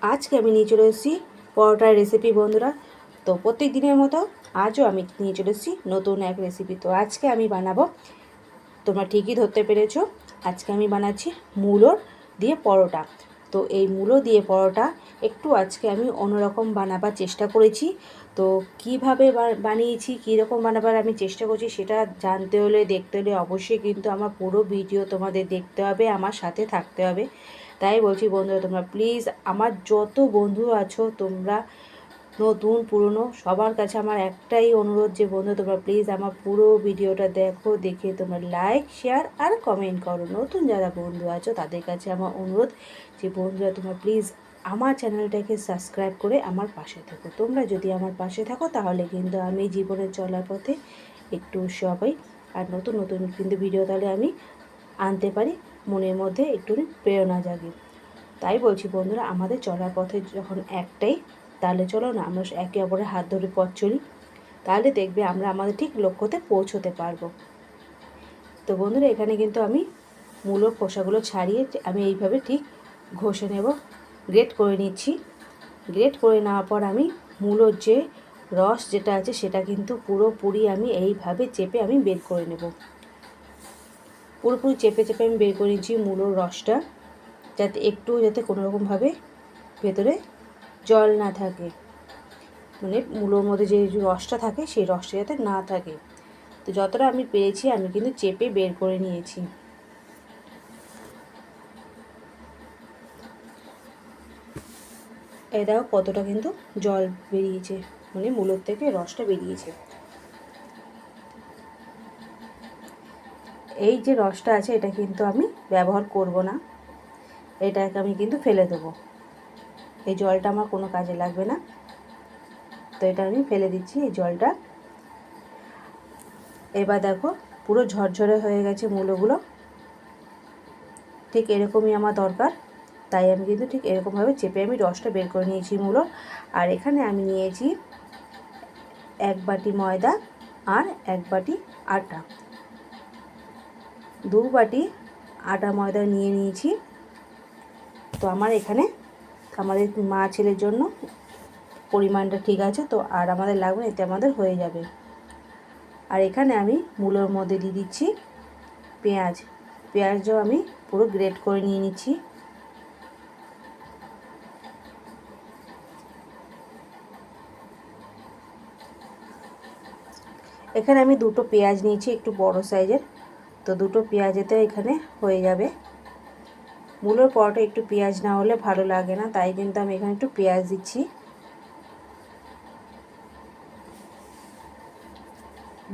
আজকে আমি নিয়ে চলে এসেছি পরোটার রেসিপি বন্ধুরা। তো প্রত্যেক দিনের মতো আজও আমি নিয়ে চলে এসেছি নতুন এক রেসিপি। তো আজকে আমি বানাবো, তোমরা ঠিকই ধরতে পেরেছো, আজকে আমি বানাচ্ছি মূলোর দিয়ে পরোটা। তো এই মূলো দিয়ে পরোটা একটু আজকে আমি অন্যরকম বানাবার চেষ্টা করেছি। তো কীভাবে বানিয়েছি, কীরকম বানাবার আমি চেষ্টা করছি সেটা জানতে হলে, দেখতে হলে অবশ্যই কিন্তু আমার পুরো ভিডিও তোমাদের দেখতে হবে, আমার সাথে থাকতে হবে। তাই বলছি বন্ধুরা, তোমরা প্লিজ, আমার যত বন্ধু আছো তোমরা নতুন পুরনো সবার কাছে আমার একটাই অনুরোধ যে বন্ধু তোমরা প্লিজ আমার পুরো ভিডিওটা দেখো, দেখে তোমরা লাইক, শেয়ার আর কমেন্ট করো। নতুন যারা বন্ধু আছো তাদের কাছে আমার অনুরোধ যে বন্ধুরা তোমরা প্লিজ আমার চ্যানেলটাকে সাবস্ক্রাইব করে আমার পাশে থাকো। তোমরা যদি আমার পাশে থাকো তাহলে কিন্তু আমি জীবনে চলার পথে একটু উৎসাহ পাই, আর নতুন নতুন কিন্তু ভিডিও তাহলে আমি আনতে পারি, মনের মধ্যে একটু প্রেরণা জাগে। তাই বলছি বন্ধুরা, আমাদের চলার পথে যখন একটাই, তাহলে চলো না আমরা একে অপরের হাত ধরে পথ চলি, তাহলে দেখবে আমরা আমাদের ঠিক লক্ষ্যতে পৌঁছতে পারবো। তো বন্ধুরা, এখানে কিন্তু আমি মূলোর খোসাগুলো ছাড়িয়ে আমি এইভাবে ঠিক ঘষে নেব, গ্রেট করে নিচ্ছি। গ্রেট করে নেওয়ার পর আমি মূলোর যে রস যেটা আছে সেটা কিন্তু পুরোপুরি আমি এইভাবে চেপে আমি বের করে নেব। পুরোপুরি চেপে চেপে আমি বের করে নিচ্ছি মূলোর রসটা, যাতে কোনো রকমভাবে ভেতরে জল না থাকে, মানে মূলোর মধ্যে যে রসটা থাকে সেই রসটা যাতে না থাকে। তো যতটা আমি পেরেছি আমি কিন্তু চেপে বের করে নিয়েছি। এই দেখো কতটা কিন্তু জল বেরিয়েছে, মানে মূলোর থেকে রসটা বেরিয়েছে। এই যে রসটা আছে এটা কিন্তু আমি ব্যবহার করব না, এটাকে আমি কিন্তু ফেলে দেবো। এই জলটা আমার কোনো কাজে লাগবে না, তো এটা আমি ফেলে দিচ্ছি এই জলটা। এবার দেখো পুরো ঝরঝরে হয়ে গেছে মূলোগুলো, ঠিক এরকমই আমার দরকার। তাই আমি কিন্তু ঠিক এরকমভাবে চেপে আমি রসটা বের করে নিয়েছি মূলো। আর এখানে আমি নিয়েছি 1 বাটি ময়দা আর 1 বাটি আটা, 2 বাটি আটা ময়দা নিয়ে নিয়েছি। তো আমার এখানে আমাদের মা ছেলের জন্য পরিমাণটা ঠিক আছে, তো আর আমাদের লাগবে, এতে আমাদের হয়ে যাবে। আর এখানে আমি মূলোর মধ্যে দিয়ে দিচ্ছি পেঁয়াজও আমি পুরো গ্রেট করে নিয়ে নিচ্ছি। এখানে আমি 2টো পেঁয়াজ নিয়েছি, একটু বড় সাইজের। তো 2টো পেঁয়াজেতে এখানে হয়ে যাবে। মূলোর পরোটা একটু পেঁয়াজ না হলে ভালো লাগে না, তাই কিন্তু আমি এখানে একটু পেঁয়াজ দিচ্ছি।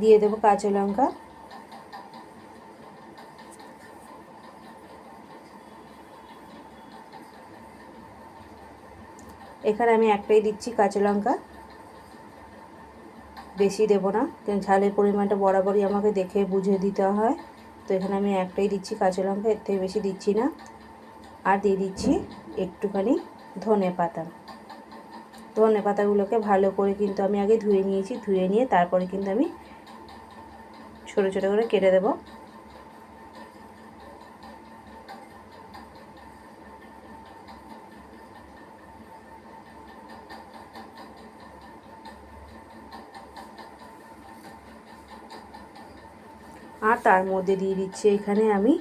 দিয়ে দেবো কাঁচা লঙ্কা, এখানে আমি একটাই দিচ্ছি কাঁচা লঙ্কা, বেশি দেবো না, কারণ ঝালের পরিমাণটা বরাবরই আমাকে দেখে বুঝে দিতে হয়। তো এখানে আমি একটাই দিচ্ছি কাঁচা লঙ্কা, এর থেকে বেশি দিচ্ছি না। আর দিয়ে দিচ্ছি একটুখানি ধনে পাতাগুলোকে ভালো করে কিন্তু আমি আগে ধুয়ে নিয়েছি, ধুয়ে নিয়ে তারপরে কিন্তু আমি ছোটো ছোটো করে কেটে দেবো। আর তার মধ্যে দিয়ে দিচ্ছি এখানে আমি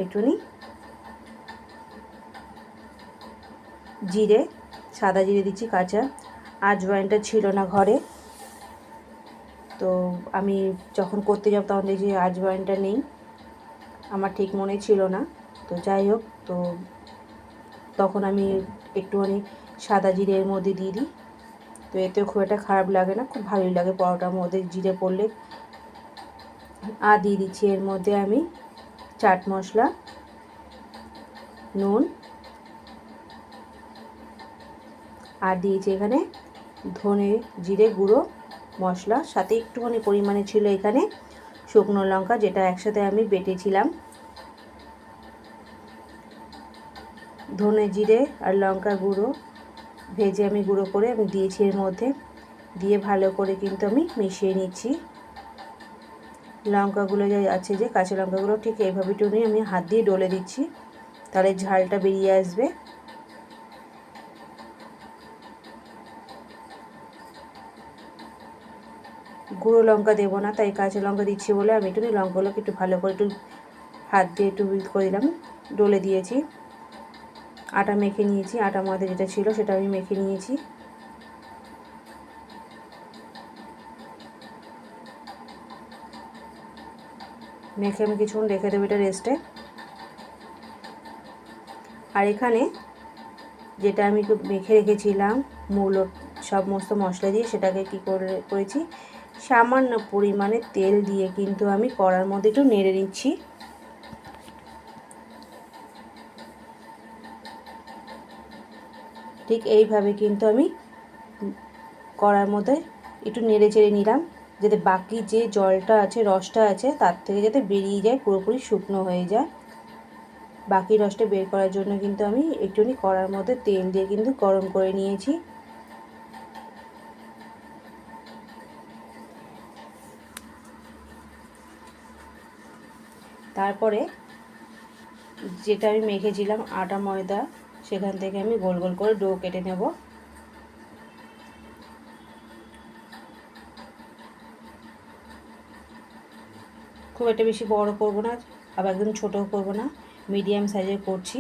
একটুখানি জিরে, সাদা জিরে দিচ্ছি কাঁচা। আজওয়াইনটা ছিল না ঘরে, তো আমি যখন করতে যাব তখন দেখছি আজওয়াইনটা নেই, আমার ঠিক মনে ছিল না। তো যাই হোক, তো তখন আমি একটুখানি সাদা জিরে এর মধ্যে দিয়ে দিই। তো এতে খুব একটা খারাপ লাগে না, খুব ভালোই লাগে পরোটার মধ্যে জিরে পড়লে। আর দিয়ে দিচ্ছি এর মধ্যে আমি চাট মশলা, নুন, আর দিয়েছি এখানে ধনে জিরে গুঁড়ো মশলা, সাথে একটুখানি পরিমাণে ছিল এখানে শুকনো লঙ্কা, যেটা একসাথে আমি বেটেছিলাম। ধনে জিরে আর লঙ্কা গুঁড়ো ভেজে আমি গুঁড়ো করে আমি দিয়েছি এর মধ্যে, দিয়ে ভালো করে কিন্তু আমি মিশিয়ে নিচ্ছি। লঙ্কাগুলো যে আছে, যে কাঁচা লঙ্কাগুলো ঠিক এইভাবে একটু নিয়ে আমি হাত দিয়ে ডলে দিচ্ছি, তাহলে ঝালটা বেরিয়ে আসবে। গুঁড়ো লঙ্কা দেবো না, তাই কাঁচা লঙ্কা দিচ্ছি বলে আমি একটু লঙ্কাগুলোকে একটু ভালো করে একটু হাত দিয়ে একটু বিট করে দিলাম, ডলে দিয়েছি। আটা মেখে নিয়েছি, আটা ময়দা যেটা ছিল সেটা আমি মেখে নিয়েছি। মেখে আমি কিছুক্ষণ রেখে দেবো এটা রেস্টে। আর এখানে যেটা আমি মেখে রেখেছিলাম মূলো সমস্ত মশলা দিয়ে, সেটাকে কী করেছি, সামান্য পরিমাণে তেল দিয়ে কিন্তু আমি কড়ার মধ্যে একটু নেড়ে নিচ্ছি। ঠিক এইভাবে কিন্তু আমি কড়ার মধ্যে একটু নেড়ে চেড়ে নিলাম, যাতে বাকি যে জলটা আছে, রসটা আছে, তার থেকে যাতে বেরিয়ে যায়, পুরোপুরি শুকনো হয়ে যায়। বাকি রসটা বের করার জন্য কিন্তু আমি একটুখানি কড়ার মধ্যে তেল দিয়ে কিন্তু গরম করে নিয়েছি। তারপরে যেটা আমি মেখেছিলাম আটা ময়দা, সেখান থেকে আমি গোল গোল করে ডো কেটে নেব। খুব একটা বেশি বড় করব না, আবার একদম ছোটও করব না, মিডিয়াম সাইজের করছি।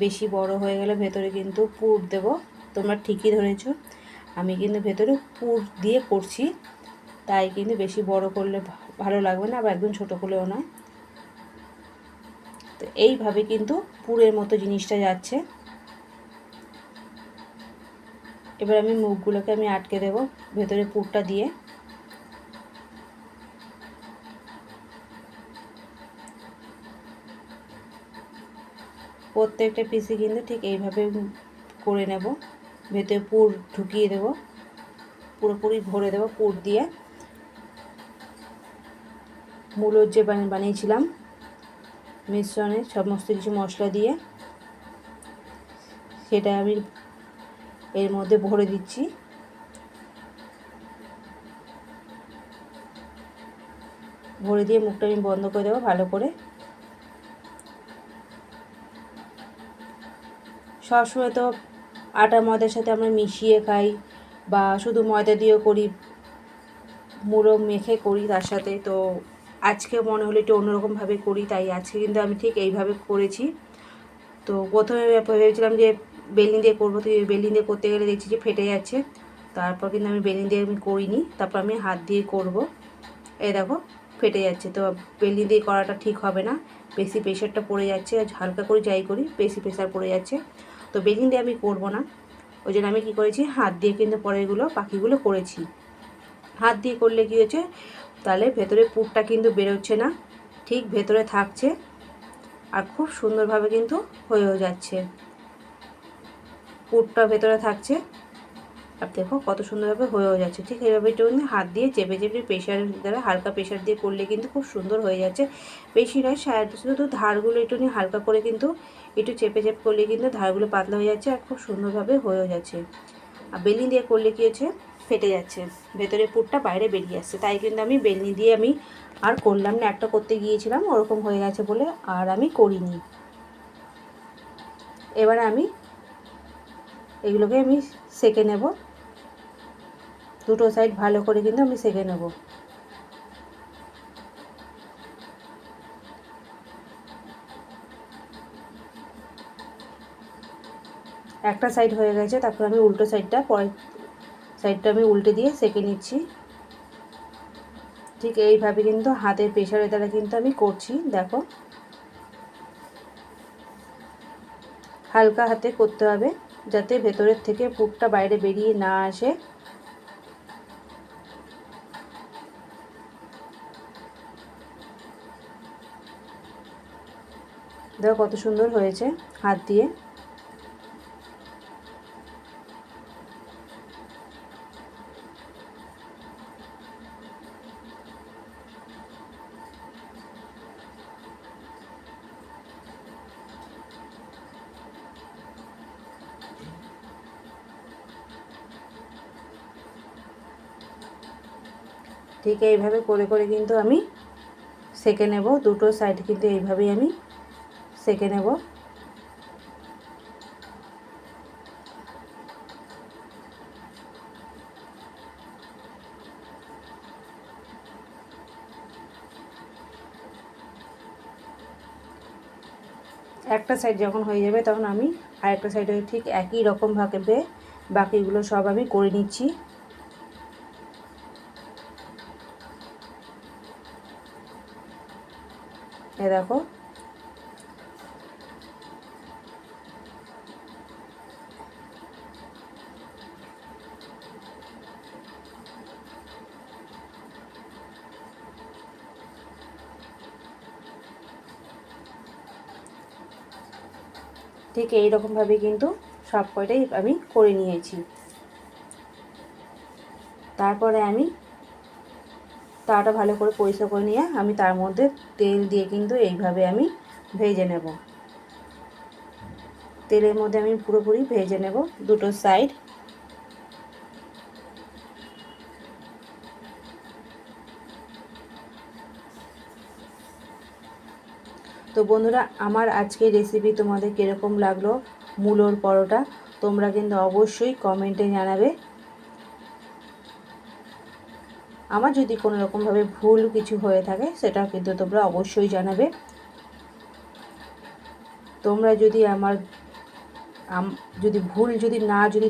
বেশি বড় হয়ে গেলে ভেতরে কিন্তু পুর দেব। তোমরা ঠিকই ধরেছো, আমি কিন্তু ভেতরে পুর দিয়ে করছি, তাই কিন্তু বেশি বড় করলে ভালো লাগবে না, আবার একদম ছোট করলেও নয়। তো এইভাবে কিন্তু পুরের মতো জিনিসটা যাচ্ছে। এবার আমি মুখগুলোকে আমি আটকে দেব ভেতরে পুরটা দিয়ে। প্রত্যেকটা পিসে কিন্তু ঠিক এইভাবে করে নেব, ভেতরে পুর ঢুকিয়ে দেব, পুরোপুরি ভরে দেব পুর দিয়ে। মূলোর যে বানিয়েছিলাম মিশ্রণে সমস্ত কিছু মশলা দিয়ে, সেটা আমি এর মধ্যে ভরে দিচ্ছি। ভরে দিয়ে মুখটা আমি বন্ধ করে দেবো ভালো করে। সবসময় তো আটা ময়দার সাথে আমরা মিশিয়ে খাই, বা শুধু ময়দা দিয়েও করি, মুড়ো মেখে করি তার সাথে। তো আজকে মনে হলো একটু অন্যরকমভাবে করি, তাই আজকে কিন্তু আমি ঠিক এইভাবে করেছি। তো প্রথমে ভেবেছিলাম যে বেলনি দিয়ে করবো, তো বেলনি দিয়ে করতে গেলে দেখছি যে ফেটে যাচ্ছে। তারপর কিন্তু আমি বেলনি দিয়ে আমি করিনি, তারপর আমি হাত দিয়ে করব। এই দেখো ফেটে যাচ্ছে, তো বেলনি দিয়ে করাটা ঠিক হবে না, বেশি প্রেশারটা পড়ে যাচ্ছে। হালকা করে যাই করি বেশি প্রেশার পড়ে যাচ্ছে, তো বেলনি দিয়ে আমি করব না। ওই জন্য আমি কী করেছি, হাত দিয়ে কিন্তু পরেরগুলো বাকিগুলো করেছি। হাত দিয়ে করলে কী হয়েছে, তাহলে ভেতরে পুরটা কিন্তু বেরোচ্ছে না, ঠিক ভেতরে থাকছে, আর খুব সুন্দরভাবে কিন্তু হয়েও যাচ্ছে। পুরটা ভেতরে থাকছে, আর দেখো কত সুন্দরভাবে হয়েও যাচ্ছে। ঠিক এইভাবে একটু হাত দিয়ে চেপে চেপে প্রেশার দ্বারা হালকা প্রেশার দিয়ে করলে কিন্তু খুব সুন্দর হয়ে যাচ্ছে। বেশি নয়, শুধু ধারগুলো একটু হালকা করে কিন্তু একটু চেপে চেপে করলে কিন্তু ধারগুলো পাতলা হয়ে যাচ্ছে, আর খুব সুন্দরভাবে হয়েও যাচ্ছে। আর বেলনি দিয়ে করলে কী হচ্ছে, ফেটে যাচ্ছে, ভেতরে পুরটা বাইরে বেরিয়ে আসছে। তাই কিন্তু আমি বেলনি দিয়ে আমি আর করলাম না, একটা করতে গিয়েছিলাম ওরকম হয়ে গেছে বলে আর আমি করিনি। এবার আমি এগুলোকে আমি সেঁকে নেব, দুটো সাইড ভালো করে কিন্তু আমি সেঁকে নেব। একটা সাইড হয়ে গেছে, তারপর আমি উল্টো সাইডটা পরের সাইডটা আমি উল্টে দিয়ে সেঁকে নিচ্ছি। ঠিক এইভাবে কিন্তু হাতের প্রেশারের দ্বারা কিন্তু আমি করছি। দেখো হালকা হাতে করতে হবে, যাতে ভেতরের থেকে পুরটা বাইরে বেরিয়ে না আসে। দেখো কত সুন্দর হয়েছে হাত দিয়ে। ঠিক এইভাবে করে করে কিন্তু আমি সেঁকে নেব, দুটো সাইড কিন্তু এইভাবেই আমি সেঁকে নেব। একটা সাইড যখন হয়ে যাবে তখন আমি আরেকটা সাইডে ঠিক একই রকমভাবে বাকিগুলো সব আমি করে নিচ্ছি। এ দেখো ঠিক এই রকমভাবে কিন্তু সব কয়টাই আমি করে নিয়েছি। তারপরে আমি তাওয়াটা ভালো করে পরিষ্কার করে নিয়ে আমি তার মধ্যে তেল দিয়ে কিন্তু এইভাবে আমি ভেজে নেব। তেলের মধ্যে আমি পুরোপুরি ভেজে নেব দুটো সাইড। তো বন্ধুরা, আমার আজকের রেসিপি তোমাদের কীরকম লাগলো মূলোর পরোটা, তোমরা কিন্তু অবশ্যই কমেন্টে জানাবে। আমার যদি কোনো রকমভাবে ভুল কিছু হয়ে থাকে সেটা কিন্তু তোমরা অবশ্যই জানাবে। তোমরা যদি আমার যদি ভুল যদি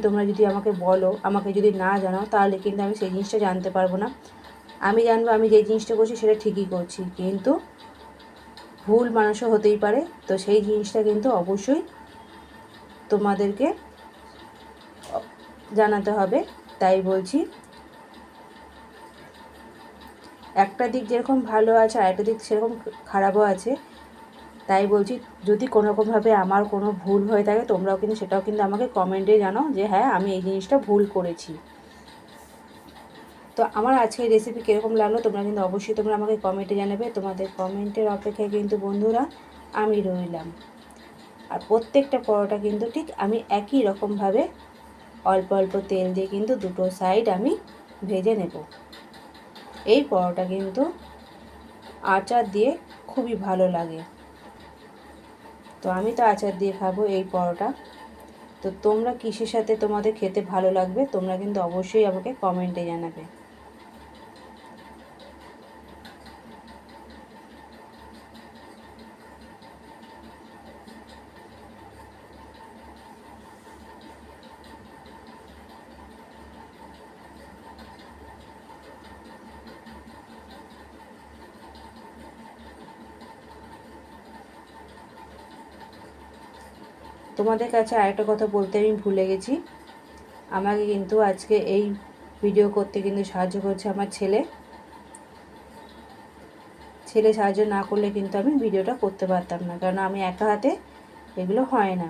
তোমরা যদি আমাকে বলো, আমাকে যদি না জানাও, তাহলে কিন্তু আমি সেই জিনিসটা জানতে পারবো না। আমি জানবো আমি যে জিনিসটা করছি সেটা ঠিকই করছি, কিন্তু ভুল মানুষও হতেই পারে। তো সেই জিনিসটা কিন্তু অবশ্যই তোমাদেরকে জানাতে হবে। তাই বলছি, একটা দিক যেরকম ভালো আছে আর একটা দিক সেরকম খারাপও আছে। তাই বলছি, যদি কোনোরকমভাবে আমার কোনো ভুল হয়ে থাকে তোমরাও কিন্তু সেটাও কিন্তু আমাকে কমেন্টে জানাও যে হ্যাঁ আমি এই জিনিসটা ভুল করেছি। তো আমার আজকের রেসিপি কীরকম লাগলো তোমরা কিন্তু অবশ্যই তোমরা আমাকে কমেন্টে জানাবে। তোমাদের কমেন্টের অপেক্ষায় কিন্তু বন্ধুরা আমি রইলাম। আর প্রত্যেকটা পরোটা কিন্তু ঠিক আমি একই রকমভাবে অল্প অল্প তেল দিয়ে কিন্তু দুটো সাইড আমি ভেজে নেব। এই পরোটা কিন্তু আচার দিয়ে খুবই ভালো লাগে। তো আমি তো আচার দিয়ে খাবো এই পরোটা। তো তোমরা কিসের সাথে তোমাদের খেতে ভালো লাগবে তোমরা কিন্তু অবশ্যই আমাকে কমেন্টে জানাবে। তোমাদের কাছে আরেকটা কথা বলতে আমি ভুলে গেছি। আমাকে কিন্তু আজকে এই ভিডিও করতে কিন্তু সাহায্য করছে আমার ছেলে। ছেলে সাহায্য না করলে কিন্তু আমি ভিডিওটা করতে পারতাম না, কারণ আমি একা হাতে এগুলো হয় না।